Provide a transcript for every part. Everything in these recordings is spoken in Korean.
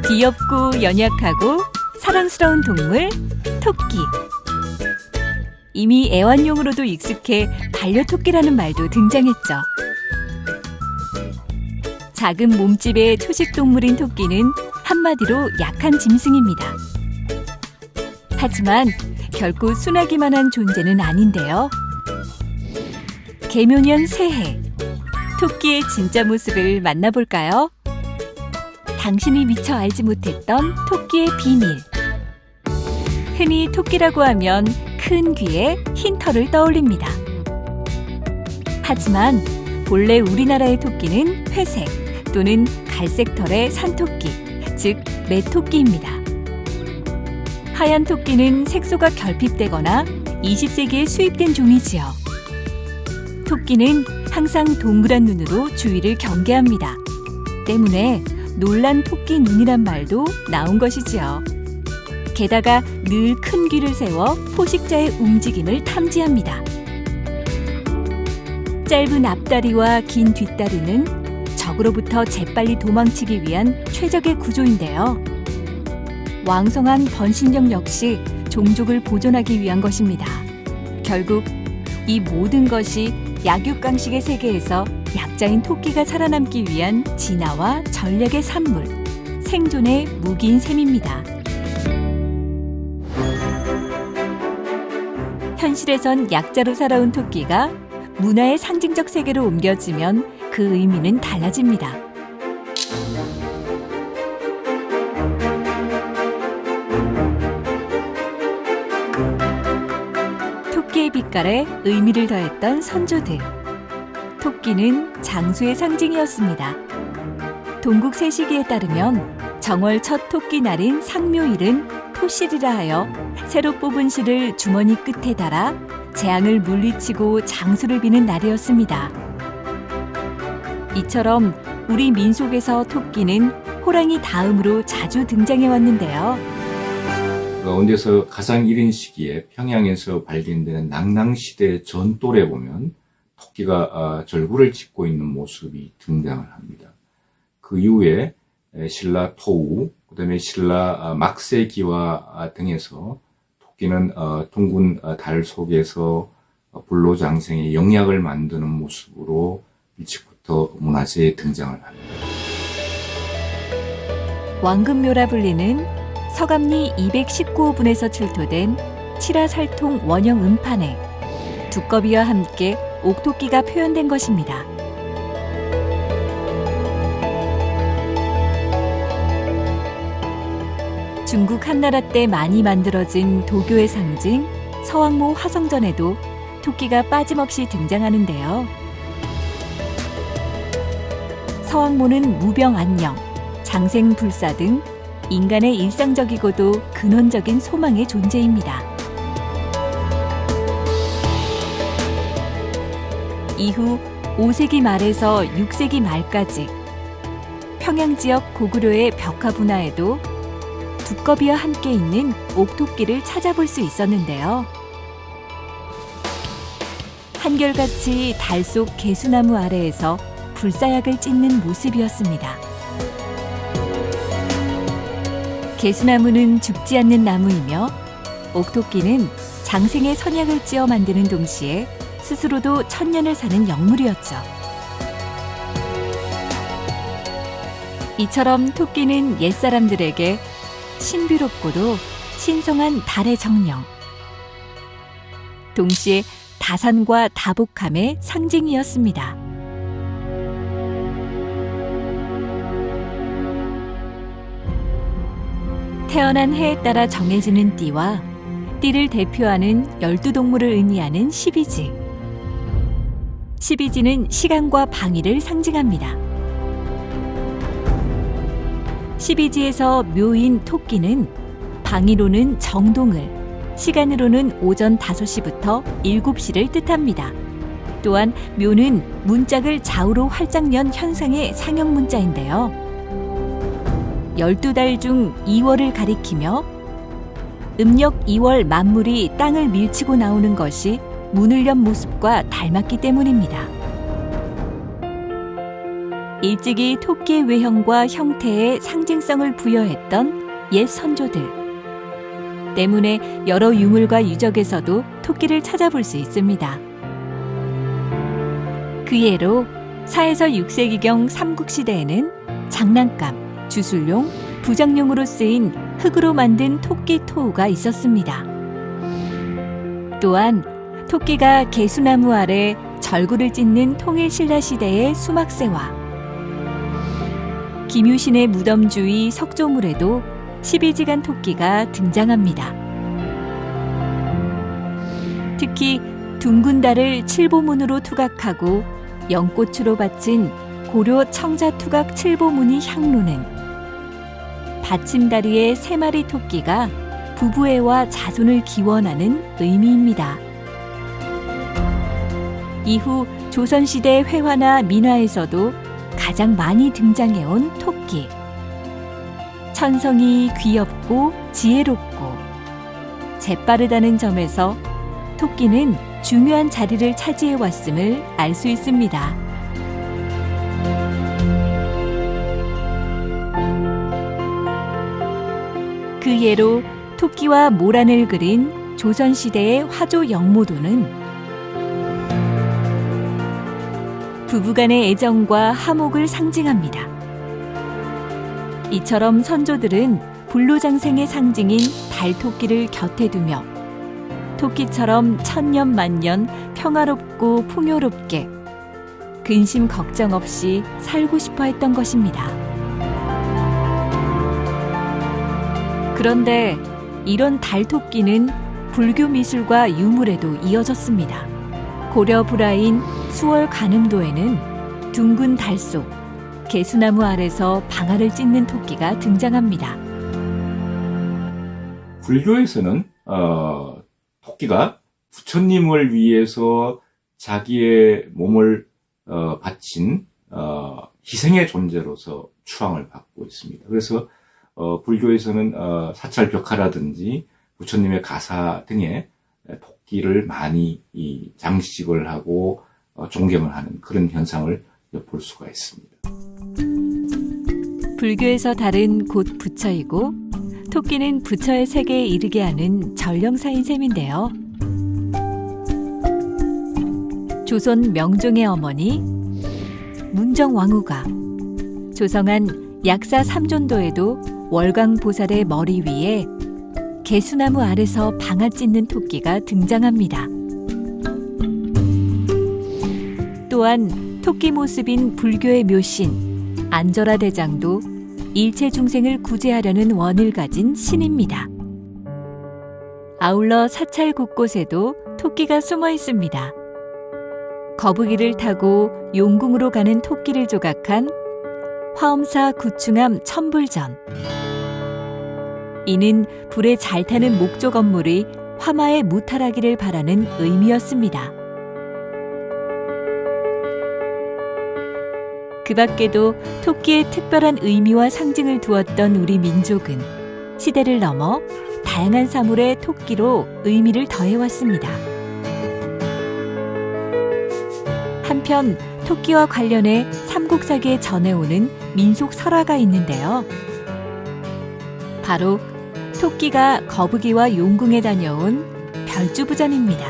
귀엽고 연약하고 사랑스러운 동물 토끼. 이미 애완용으로도 익숙해 반려토끼라는 말도 등장했죠. 작은 몸집의 초식동물인 토끼는 한마디로 약한 짐승입니다. 하지만 결코 순하기만 한 존재는 아닌데요. 개묘년 새해, 토끼의 진짜 모습을 만나볼까요? 당신이 미처 알지 못했던 토끼의 비밀. 흔히 토끼라고 하면 큰 귀에 흰 털을 떠올립니다. 하지만 본래 우리나라의 토끼는 회색 또는 갈색 털의 산토끼, 즉 매토끼입니다. 하얀 토끼는 색소가 결핍되거나 20세기에 수입된 종이지요. 토끼는 항상 동그란 눈으로 주위를 경계합니다. 때문에 놀란 토끼 눈이란 말도 나온 것이지요. 게다가 늘 큰 귀를 세워 포식자의 움직임을 탐지합니다. 짧은 앞다리와 긴 뒷다리는 적으로부터 재빨리 도망치기 위한 최적의 구조인데요. 왕성한 번식력 역시 종족을 보존하기 위한 것입니다. 결국 이 모든 것이 약육강식의 세계에서 약자인 토끼가 살아남기 위한 진화와 전략의 산물, 생존의 무기인 셈입니다. 현실에선 약자로 살아온 토끼가 문화의 상징적 세계로 옮겨지면 그 의미는 달라집니다. 토끼의 빛깔에 의미를 더했던 선조들. 토끼는 장수의 상징이었습니다. 동국 세시기에 따르면 정월 첫 토끼 날인 상묘일은 토실이라 하여 새로 뽑은 실을 주머니 끝에 달아 재앙을 물리치고 장수를 비는 날이었습니다. 이처럼 우리 민속에서 토끼는 호랑이 다음으로 자주 등장해 왔는데요. 가운데서 가장 이른 시기에 평양에서 발견되는 낙랑시대 전돌에 보면 토끼가 절구를 짓고 있는 모습이 등장을 합니다. 그 이후에 신라 토우, 그 다음에 신라 막세기와 등에서 토끼는 둥근 달 속에서 불로장생의 영약을 만드는 모습으로 일찍부터 문화재에 등장을 합니다. 왕금묘라 불리는 서감리 219호분에서 출토된 칠화살통 원형 음판에 두꺼비와 함께 옥토끼가 표현된 것입니다. 중국 한나라 때 많이 만들어진 도교의 상징 서왕모 화성전에도 토끼가 빠짐없이 등장하는데요. 서왕모는 무병안녕, 장생불사 등 인간의 일상적이고도 근원적인 소망의 존재입니다. 이후 5세기 말에서 6세기 말까지 평양 지역 고구려의 벽화 분화에도 두꺼비와 함께 있는 옥토끼를 찾아볼 수 있었는데요. 한결같이 달 속 개수나무 아래에서 불사약을 찢는 모습이었습니다. 개수나무는 죽지 않는 나무이며 옥토끼는 장생의 선약을 찧어 만드는 동시에 스스로도 천년을 사는 영물이었죠. 이처럼 토끼는 옛사람들에게 신비롭고도 신성한 달의 정령, 동시에 다산과 다복함의 상징이었습니다. 태어난 해에 따라 정해지는 띠와 띠를 대표하는 12동물을 의미하는 12지. 12지는 시간과 방위를 상징합니다. 12지에서 묘인 토끼는 방위로는 정동을, 시간으로는 오전 5시부터 7시를 뜻합니다. 또한 묘는 문짝을 좌우로 활짝 연 현상의 상형 문자인데요. 12달 중 2월을 가리키며 음력 2월 만물이 땅을 밀치고 나오는 것이 문을 연 모습과 닮았기 때문입니다. 일찍이 토끼의 외형과 형태에 상징성을 부여했던 옛 선조들. 때문에 여러 유물과 유적에서도 토끼를 찾아볼 수 있습니다. 그 예로 4에서 6세기경 삼국시대에는 장난감, 주술용, 부장용으로 쓰인 흙으로 만든 토끼 토우가 있었습니다. 또한 토끼가 개수나무 아래 절구를 찢는 통일신라시대의 수막새와 김유신의 무덤 주위 석조물에도 12지간 토끼가 등장합니다. 특히 둥근 달을 칠보문으로 투각하고 연꽃으로 바친 고려 청자투각 칠보무늬 향로는 받침다리의 3마리 토끼가 부부애와 자손을 기원하는 의미입니다. 이후 조선시대 회화나 민화에서도 가장 많이 등장해온 토끼. 천성이 귀엽고 지혜롭고 재빠르다는 점에서 토끼는 중요한 자리를 차지해왔음을 알 수 있습니다. 그 예로 토끼와 모란을 그린 조선시대의 화조 영모도는 부부간의 애정과 화목을 상징합니다. 이처럼 선조들은 불로장생의 상징인 달토끼를 곁에 두며 토끼처럼 천년만년 평화롭고 풍요롭게 근심 걱정 없이 살고 싶어 했던 것입니다. 그런데 이런 달토끼는 불교 미술과 유물에도 이어졌습니다. 고려 불화인 수월 간음도에는 둥근 달 속 개수나무 아래서 방아를 찢는 토끼가 등장합니다. 불교에서는 토끼가 부처님을 위해서 자기의 몸을 바친 희생의 존재로서 추앙을 받고 있습니다. 그래서 불교에서는 사찰 벽화라든지 부처님의 가사 등에 토끼를 많이 장식을 하고 존경을 하는 그런 현상을 볼 수가 있습니다. 불교에서 달은 곧 부처이고 토끼는 부처의 세계에 이르게 하는 전령사인 셈인데요. 조선 명종의 어머니 문정왕후가 조성한 약사 삼존도에도 월광보살의 머리 위에 개수나무 아래서 방아 찢는 토끼가 등장합니다. 또한 토끼 모습인 불교의 묘신 안절화 대장도 일체 중생을 구제하려는 원을 가진 신입니다. 아울러 사찰 곳곳에도 토끼가 숨어 있습니다. 거북이를 타고 용궁으로 가는 토끼를 조각한 화엄사 구충암 천불전. 이는 불에 잘 타는 목조 건물이 화마에 무탈하기를 바라는 의미였습니다. 그 밖에도 토끼의 특별한 의미와 상징을 두었던 우리 민족은 시대를 넘어 다양한 사물의 토끼로 의미를 더해왔습니다. 한편 토끼와 관련해 삼국사기에 전해오는 민속 설화가 있는데요. 바로 토끼가 거북이와 용궁에 다녀온 별주부전입니다.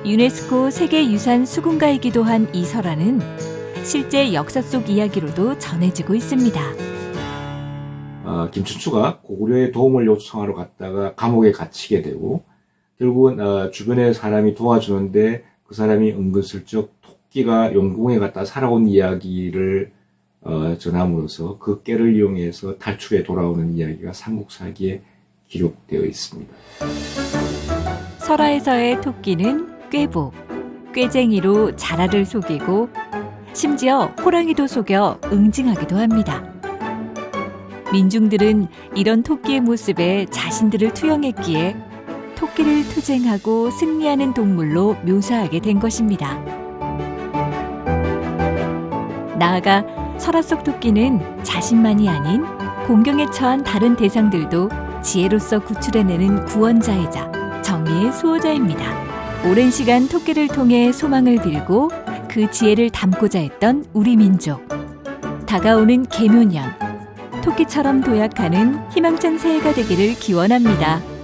유네스코 세계유산 수군가이기도 한 이 설화는 실제 역사 속 이야기로도 전해지고 있습니다. 김춘추가 고구려의 도움을 요청하러 갔다가 감옥에 갇히게 되고 결국은 주변에 사람이 도와주는데 그 사람이 은근슬쩍 토끼가 용궁에 갔다 살아온 이야기를 전함으로써 그 깨를 이용해서 탈출해 돌아오는 이야기가 삼국사기에 기록되어 있습니다. 설화에서의 토끼는 꾀복, 꾀쟁이로 자라를 속이고 심지어 호랑이도 속여 응징하기도 합니다. 민중들은 이런 토끼의 모습에 자신들을 투영했기에 토끼를 투쟁하고 승리하는 동물로 묘사하게 된 것입니다. 나아가 설화 속 토끼는 자신만이 아닌 공경에 처한 다른 대상들도 지혜로서 구출해내는 구원자이자 정의의 수호자입니다. 오랜 시간 토끼를 통해 소망을 빌고 그 지혜를 담고자 했던 우리 민족. 다가오는 계묘년, 토끼처럼 도약하는 희망찬 새해가 되기를 기원합니다.